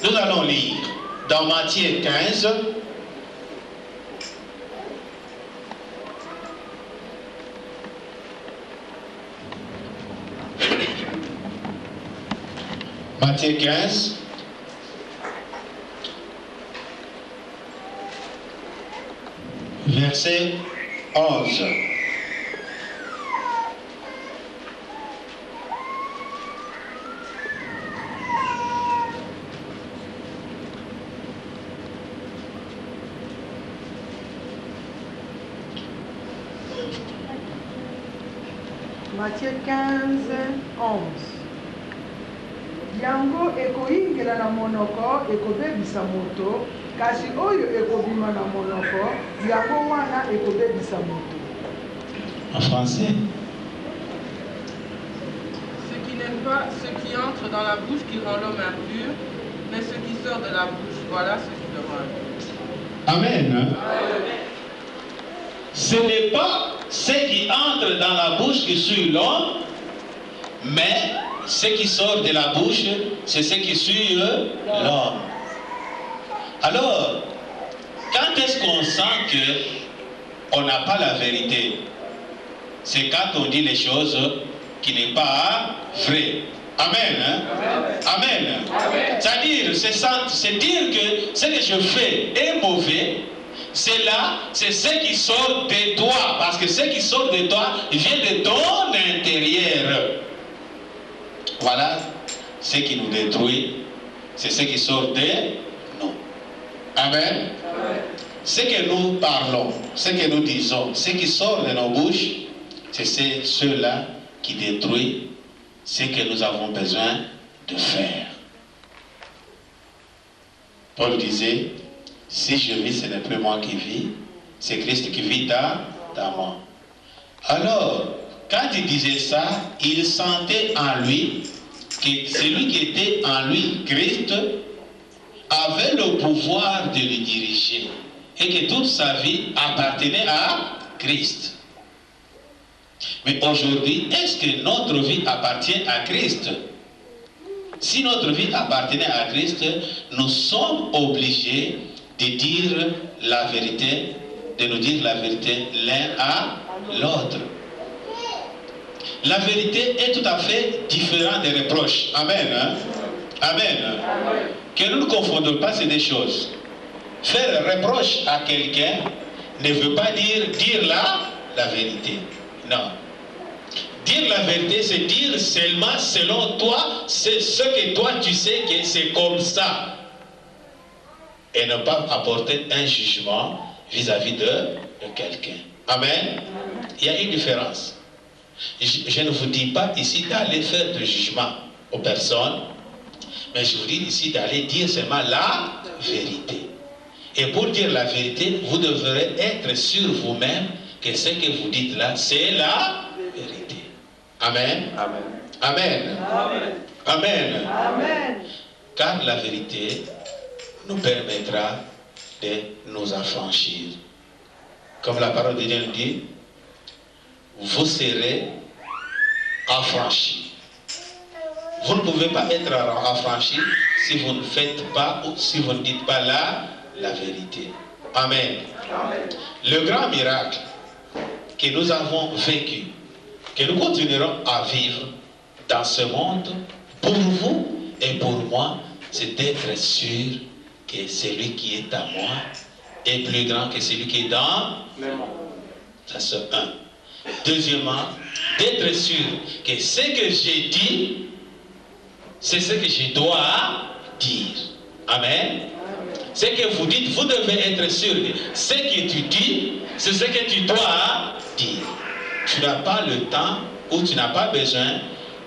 nous allons lire dans Matthieu 15, Matthieu 15, verset 11. Matthieu 15, 11. Yango ekoyingela na monoko ekobebisa moto, kasi oyo ekobima na monoko, yango wana ekobebisa moto. En français. Ce qui n'est pas ce qui entre dans la bouche qui rend l'homme impur, mais ce qui sort de la bouche, voilà ce qui le rend impur. Amen. Ce n'est pas ce qui entre dans la bouche qui suit l'homme, mais ce qui sort de la bouche, c'est ce qui suit l'homme. Alors, quand est-ce qu'on sent qu'on n'a pas la vérité? C'est quand on dit les choses qui n'est pas vraies. Amen. Hein? Amen. Amen. C'est-à-dire, c'est dire que ce que je fais est mauvais. C'est là, c'est ce qui sort de toi. Parce que ce qui sort de toi vient de ton intérieur. Voilà ce qui nous détruit. C'est ce qui sort de nous. Amen. Ce que nous parlons, ce que nous disons, ce qui sort de nos bouches, c'est ceux-là qui détruisent ce que nous avons besoin de faire. Paul disait, si je vis, ce n'est plus moi qui vis, c'est Christ qui vit dans moi. Alors, quand il disait ça, il sentait en lui que celui qui était en lui, Christ, avait le pouvoir de le diriger et que toute sa vie appartenait à Christ. Mais aujourd'hui, est-ce que notre vie appartient à Christ? Si notre vie appartenait à Christ, nous sommes obligés de dire la vérité, de nous dire la vérité l'un à l'autre. La vérité est tout à fait différente des reproches. Amen. Hein? Amen. Amen. Que nous ne confondons pas ces deux choses. Faire un reproche à quelqu'un ne veut pas dire la vérité. Non. Dire la vérité, c'est dire seulement selon toi, c'est ce que toi tu sais que c'est comme ça. Et ne pas apporter un jugement vis-à-vis de quelqu'un. Amen. Il y a une différence. Je ne vous dis pas ici d'aller faire de jugement aux personnes, mais je vous dis ici d'aller dire seulement la vérité. Et pour dire la vérité, vous devrez être sûr vous-même que ce que vous dites là, c'est la vérité. Amen. Amen. Amen. Amen. Amen. Amen. Car la vérité nous permettra de nous affranchir. Comme la parole de Dieu nous dit, vous serez affranchi. Vous ne pouvez pas être affranchi si vous ne faites pas ou si vous ne dites pas la vérité. Amen. Amen. Le grand miracle que nous avons vécu, que nous continuerons à vivre dans ce monde, pour vous et pour moi, c'est d'être sûr que celui qui est à moi est plus grand que celui qui est dans le monde. Ça c'est un. Deuxièmement, d'être sûr que ce que j'ai dit, c'est ce que je dois dire. Amen. Ce que vous dites, vous devez être sûr que ce que tu dis, c'est ce que tu dois dire. Tu n'as pas le temps ou tu n'as pas besoin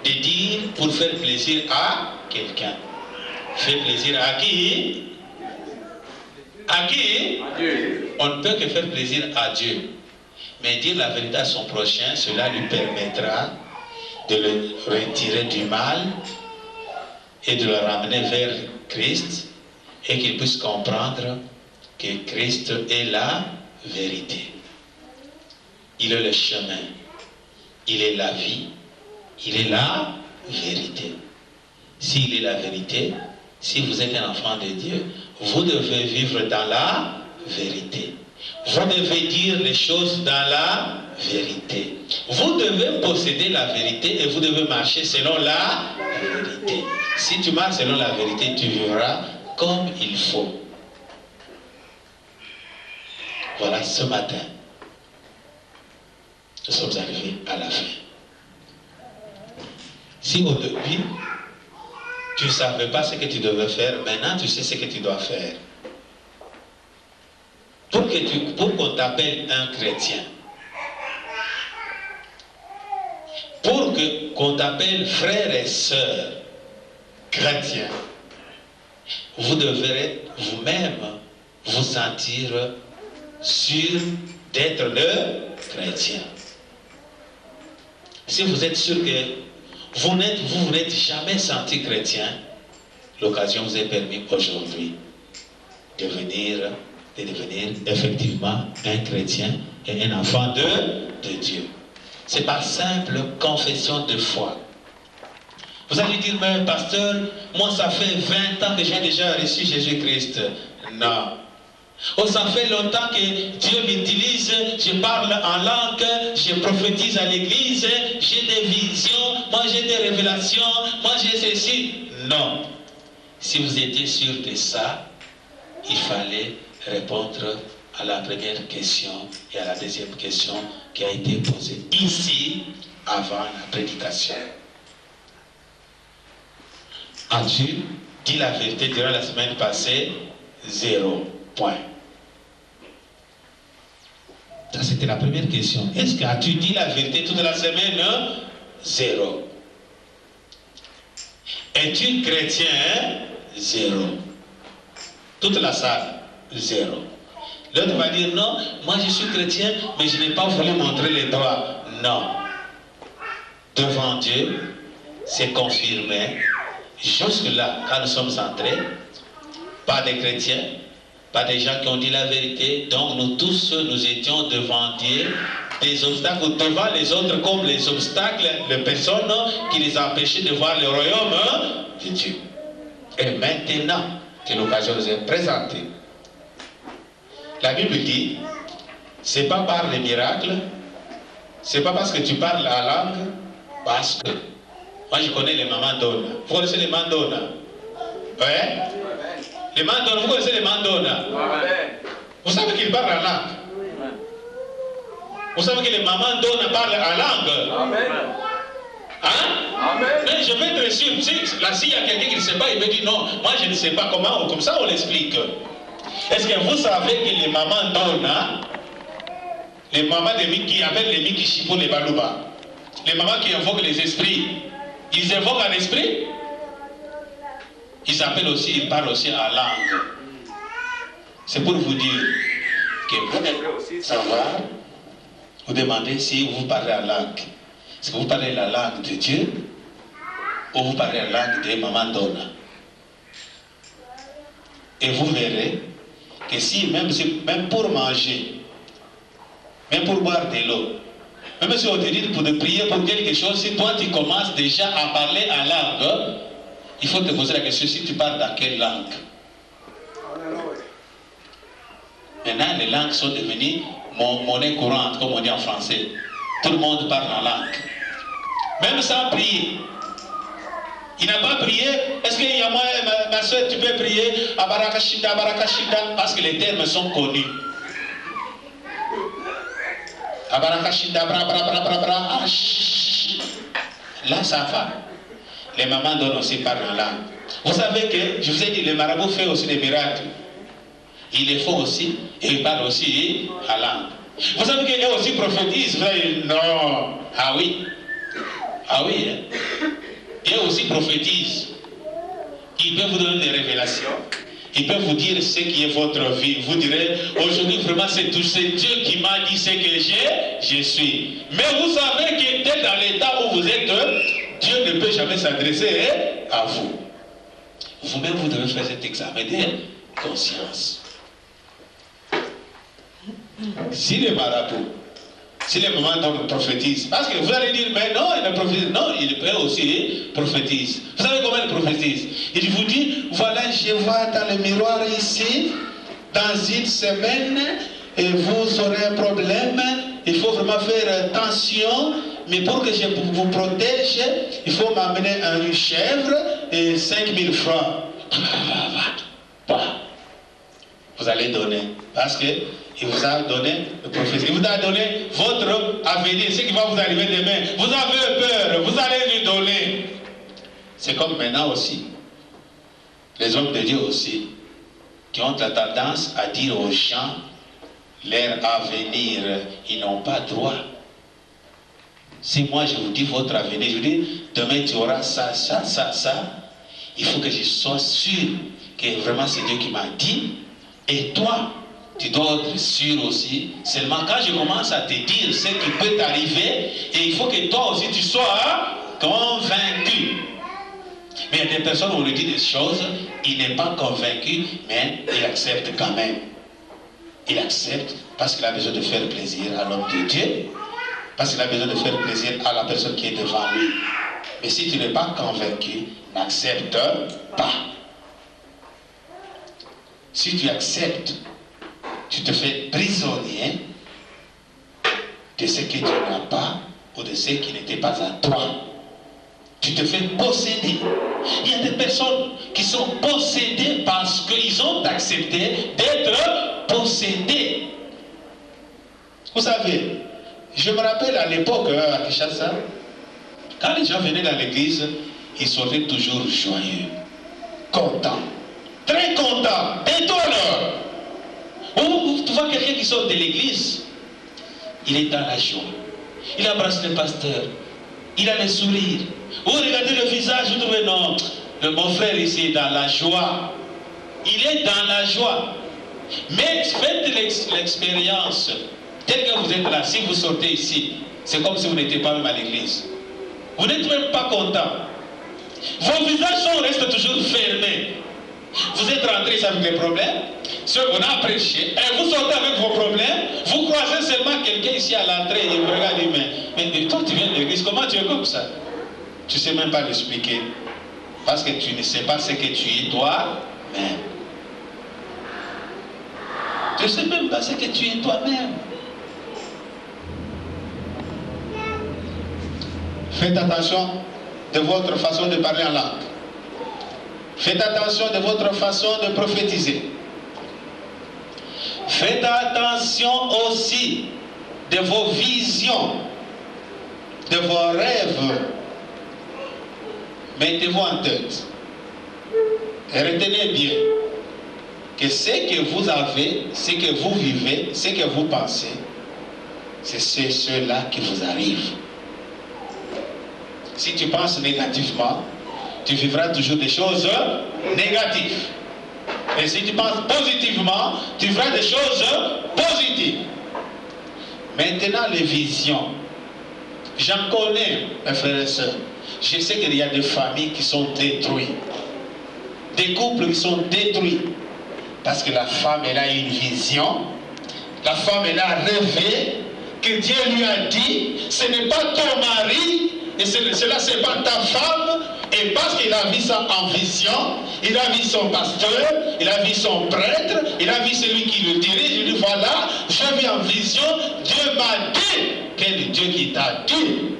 de dire pour faire plaisir à quelqu'un. Faire plaisir à qui? À qui? À Dieu. On ne peut que faire plaisir à Dieu. Mais dire la vérité à son prochain, cela lui permettra de le retirer du mal et de le ramener vers Christ et qu'il puisse comprendre que Christ est la vérité. Il est le chemin, il est la vie, il est la vérité. S'il est la vérité, si vous êtes un enfant de Dieu, vous devez vivre dans la vérité. Vous devez dire les choses dans la vérité. Vous devez posséder la vérité et vous devez marcher selon la vérité. Si tu marches selon la vérité, tu vivras comme il faut. Voilà, ce matin, nous sommes arrivés à la fin. Si au début, tu ne savais pas ce que tu devais faire, maintenant tu sais ce que tu dois faire. Pour qu'on t'appelle un chrétien, pour qu'on t'appelle frère et sœur chrétien, vous devrez vous-même vous sentir sûr d'être le chrétien. Si vous êtes sûr que vous n'êtes jamais senti chrétien, l'occasion vous est permis aujourd'hui de devenir effectivement un chrétien et un enfant de Dieu. C'est par simple confession de foi. Vous allez dire, mais pasteur, moi ça fait 20 ans que j'ai déjà reçu Jésus-Christ. Non. Oh, ça fait longtemps que Dieu m'utilise, je parle en langue, je prophétise à l'église, j'ai des visions, moi j'ai des révélations, moi j'ai ceci. Non. Si vous étiez sûr de ça, il fallait répondre à la première question et à la deuxième question qui a été posée ici avant la prédication. As-tu dit la vérité durant la semaine passée? 0 point. Ça c'était la première question. Est-ce que as-tu dit la vérité toute la semaine? 0. Es-tu chrétien? 0. Toute la salle? 0. L'autre va dire non, moi je suis chrétien, mais je n'ai pas voulu montrer les doigts. Non. Devant Dieu, c'est confirmé. Jusque-là, quand nous sommes entrés, pas des chrétiens, pas des gens qui ont dit la vérité. Donc nous tous, nous étions devant Dieu, des obstacles devant les autres comme les obstacles, les personnes qui les empêchaient de voir le royaume de Dieu. Et maintenant que l'occasion nous est présentée, la Bible dit, c'est pas par les miracles, c'est pas parce que tu parles la langue, parce que, moi je connais les Mandona. Vous connaissez les Mandona? Ouais? Les Mandona, vous connaissez les Mandona? Vous savez qu'ils parlent en langue? Vous savez que les Mandona parlent en langue? Amen. Hein? Amen. Mais je vais être sûr, là s'il y a quelqu'un qui ne sait pas, il me dit non, moi je ne sais pas comment, comme ça on l'explique. Est-ce que vous savez que les mamans Dona, les mamans qui appellent les Mikishi pour les Baluba, les mamans qui invoquent les esprits, ils invoquent un esprit? Ils appellent aussi, ils parlent aussi en langue. C'est pour vous dire que vous devez aussi savoir, vous demandez si vous parlez en langue. Est-ce que vous parlez la langue de Dieu ou vous parlez la langue de Maman Dona? Et vous verrez que si même pour manger, même pour boire de l'eau, Même si on te dit pour te prier pour quelque chose, si toi tu commences déjà à parler en langue, il faut te poser la question si tu parles dans quelle langue. Maintenant, les langues sont devenues monnaie courante, comme on dit en français. Tout le monde parle en langue. Même sans prier. Il n'a pas prié. Est-ce qu'il y a moi, ma soeur, tu peux prier Abarakashida, Abarakashida, parce que les termes sont connus. Abarakashida, bra, bra, bra, bra, bra. Là, ça va. Les mamans donnent aussi par en langue. Vous savez que, je vous ai dit, les marabouts font aussi des miracles. Ils les font aussi, et ils parlent aussi en langue. Vous savez qu'eux aussi prophétisent. Vous savez, non. Ah oui. Ah oui. Hein. Eux aussi prophétisent. Ils peuvent vous donner des révélations. Ils peuvent vous dire ce qui est votre vie. Vous direz, aujourd'hui vraiment c'est tout, c'est Dieu qui m'a dit ce que je suis. Mais vous savez que dès dans l'état où vous êtes, Dieu ne peut jamais s'adresser à vous. Vous-même, vous devez faire cet examen de conscience. Si les marabouts, si les mamans donc prophétisent, parce que vous allez dire, mais non, il ne prophétise. Non, il peut aussi prophétise. Vous savez comment il prophétise? Il vous dit, voilà, je vois dans le miroir ici, dans une semaine, et vous aurez un problème, il faut vraiment faire attention, mais pour que je vous protège, il faut m'amener une chèvre et 5000 francs. Vous allez donner, parce que il vous a donné le prophétie. Il vous a donné votre avenir, ce qui va vous arriver demain. Vous avez peur, vous allez lui donner. C'est comme maintenant aussi. Les hommes de Dieu aussi, qui ont la tendance à dire aux gens leur avenir, ils n'ont pas droit. Si moi je vous dis votre avenir, je vous dis, demain tu auras ça, ça, ça, ça, il faut que je sois sûr que vraiment c'est Dieu qui m'a dit. Et toi, tu dois être sûr aussi. Seulement quand je commence à te dire ce qui peut t'arriver, et il faut que toi aussi tu sois convaincu. Mais il y a des personnes où on lui dit des choses, il n'est pas convaincu, mais il accepte quand même. Il accepte parce qu'il a besoin de faire plaisir à l'homme de Dieu, parce qu'il a besoin de faire plaisir à la personne qui est devant lui. Mais si tu n'es pas convaincu, n'accepte pas. Si tu acceptes, tu te fais prisonnier de ce que tu n'as pas ou de ce qui n'était pas à toi. Tu te fais posséder. Il y a des personnes qui sont possédées parce qu'ils ont accepté d'être possédés. Vous savez, je me rappelle à l'époque à Kinshasa, quand les gens venaient dans l'église, ils sortaient toujours joyeux, contents, très contents. Et toi alors? Tu vois quelqu'un qui sort de l'église, il est dans la joie. Il embrasse le pasteur. Il a le sourire. Vous regardez le visage, vous trouvez non. Mon frère ici est dans la joie. Il est dans la joie. Mais faites l'expérience. Tel que vous êtes là, si vous sortez ici, c'est comme si vous n'étiez pas même à l'église. Vous n'êtes même pas content. Vos visages restent toujours fermés. Vous êtes rentrés avec des problèmes. On a prêché, et vous sortez avec vos problèmes, vous croisez seulement quelqu'un ici à l'entrée et vous regardez, mais toi tu viens de l'église, comment tu es comme ça? Tu ne sais même pas l'expliquer, parce que tu ne sais pas ce que tu es toi-même. Tu ne sais même pas ce que tu es toi-même. Faites attention de votre façon de parler en langue. Faites attention de votre façon de prophétiser. Faites attention aussi de vos visions, de vos rêves. Mettez-vous en tête. Et retenez bien que ce que vous avez, ce que vous vivez, ce que vous pensez, c'est cela qui vous arrive. Si tu penses négativement, tu vivras toujours des choses négatives. Et si tu penses positivement, tu feras des choses positives. Maintenant, les visions. J'en connais, mes frères et sœurs. Je sais qu'il y a des familles qui sont détruites. Des couples qui sont détruits. Parce que la femme, elle a une vision. La femme, elle a rêvé que Dieu lui a dit, ce n'est pas ton mari, et cela c'est pas ta femme, et parce qu'il a vu ça en vision, il a vu son pasteur, il a vu son prêtre, il a vu celui qui le dirige, il dit voilà, j'ai vu en vision, Dieu m'a dit, quel Dieu qui t'a dit.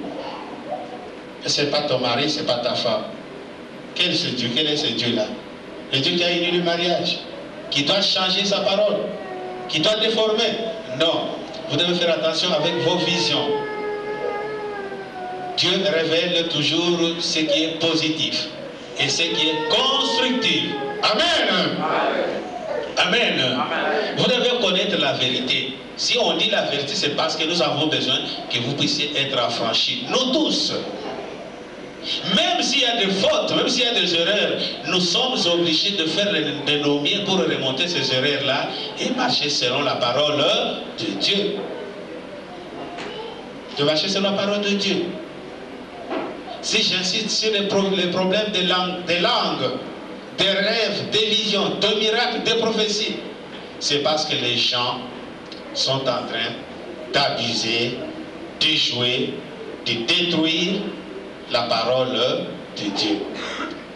Ce n'est pas ton mari, ce n'est pas ta femme. Quel est ce Dieu? Quel est ce Dieu-là? Le Dieu qui a uni le mariage, qui doit changer sa parole, qui doit déformer. Non, vous devez faire attention avec vos visions. Dieu révèle toujours ce qui est positif et ce qui est constructif. Amen. Amen. Amen. Vous devez connaître la vérité. Si on dit la vérité, c'est parce que nous avons besoin que vous puissiez être affranchis. Nous tous. Même s'il y a des fautes, même s'il y a des erreurs, nous sommes obligés de faire de nos mieux pour remonter ces erreurs-là et marcher selon la parole de Dieu. De marcher selon la parole de Dieu. Si j'insiste sur les problèmes des langues, des rêves, des visions, de miracles, des prophéties, c'est parce que les gens sont en train d'abuser, de jouer, de détruire la parole de Dieu.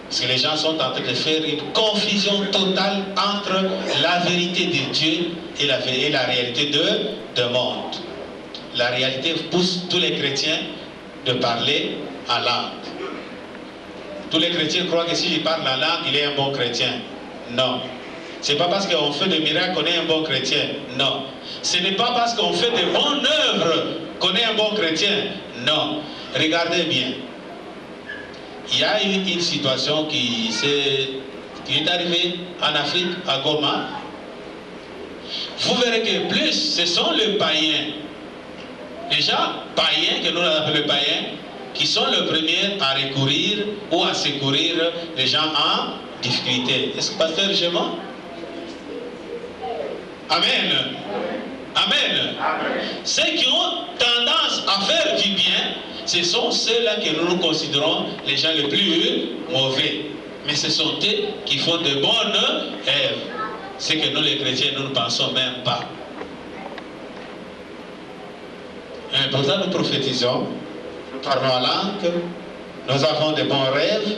Parce que les gens sont en train de faire une confusion totale entre la vérité de Dieu et la réalité de monde. La réalité pousse tous les chrétiens de parler en langue. Tous les chrétiens croient que si je parle en langue, il est un bon chrétien. Non. Ce n'est pas parce qu'on fait des miracles qu'on est un bon chrétien. Non. Ce n'est pas parce qu'on fait de bonnes œuvres qu'on est un bon chrétien. Non. Regardez bien. Il y a eu une situation qui est arrivée en Afrique, à Goma. Vous verrez que plus ce sont les païens, les gens païens, que nous appelons païens, qui sont les premiers à recourir ou à secourir les gens en difficulté. Est-ce que pasteur Gémon? Amen. Amen. Ceux qui ont tendance à faire du bien, ce sont ceux-là que nous considérons les gens les plus mauvais. Mais ce sont eux qui font de bonnes œuvres. C'est que nous les chrétiens, nous ne pensons même pas. Et pour ça, nous prophétisons, nous parlons en langue, nous avons de bons rêves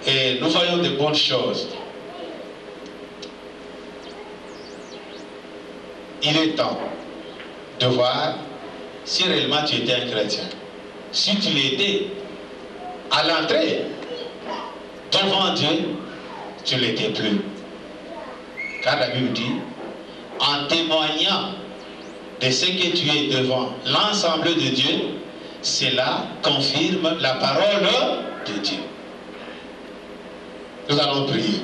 et nous voyons de bonnes choses. Il est temps de voir si réellement tu étais un chrétien. Si tu l'étais à l'entrée devant Dieu, tu ne l'étais plus. Car la Bible dit, en témoignant de ce que tu es devant l'ensemble de Dieu, cela confirme la parole de Dieu. Nous allons prier.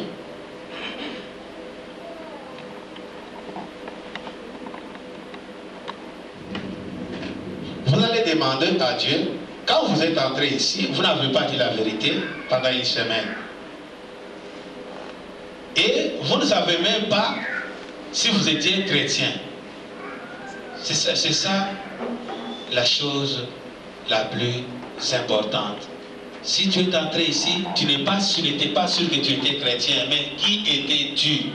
Vous allez demander à Dieu, quand vous êtes entré ici, vous n'avez pas dit la vérité pendant une semaine. Et vous ne savez même pas si vous étiez chrétien. C'est ça la chose la plus importante. Si tu es entré ici, tu n'étais pas sûr que tu étais chrétien, mais qui étais-tu?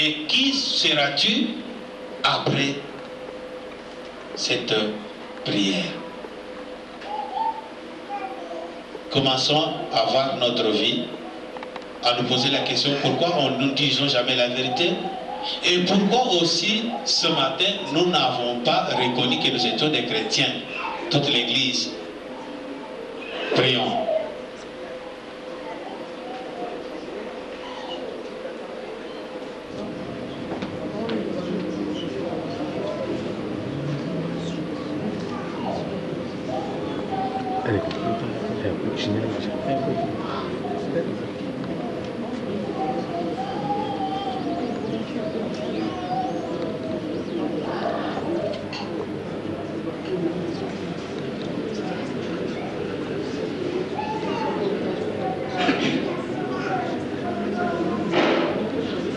Et qui seras-tu après cette prière? Commençons à voir notre vie, à nous poser la question pourquoi nous ne disons jamais la vérité et pourquoi aussi ce matin nous n'avons pas reconnu que nous étions des chrétiens, toute l'église. Prions.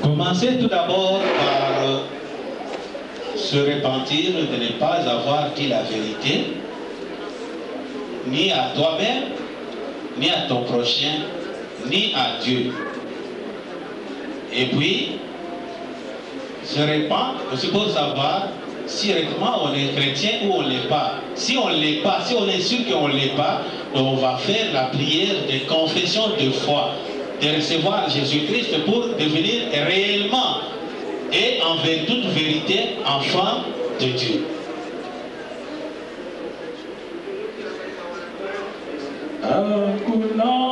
Commencez tout d'abord par se repentir de ne pas avoir dit la vérité, ni à toi-même, ni à ton prochain, ni à Dieu. Et puis, se répandre aussi pour savoir si réellement on est chrétien ou on ne l'est pas. Si on ne l'est pas, si on est sûr qu'on ne l'est pas, on va faire la prière de confession de foi, de recevoir Jésus-Christ pour devenir réellement et envers toute vérité enfant de Dieu. Hakuna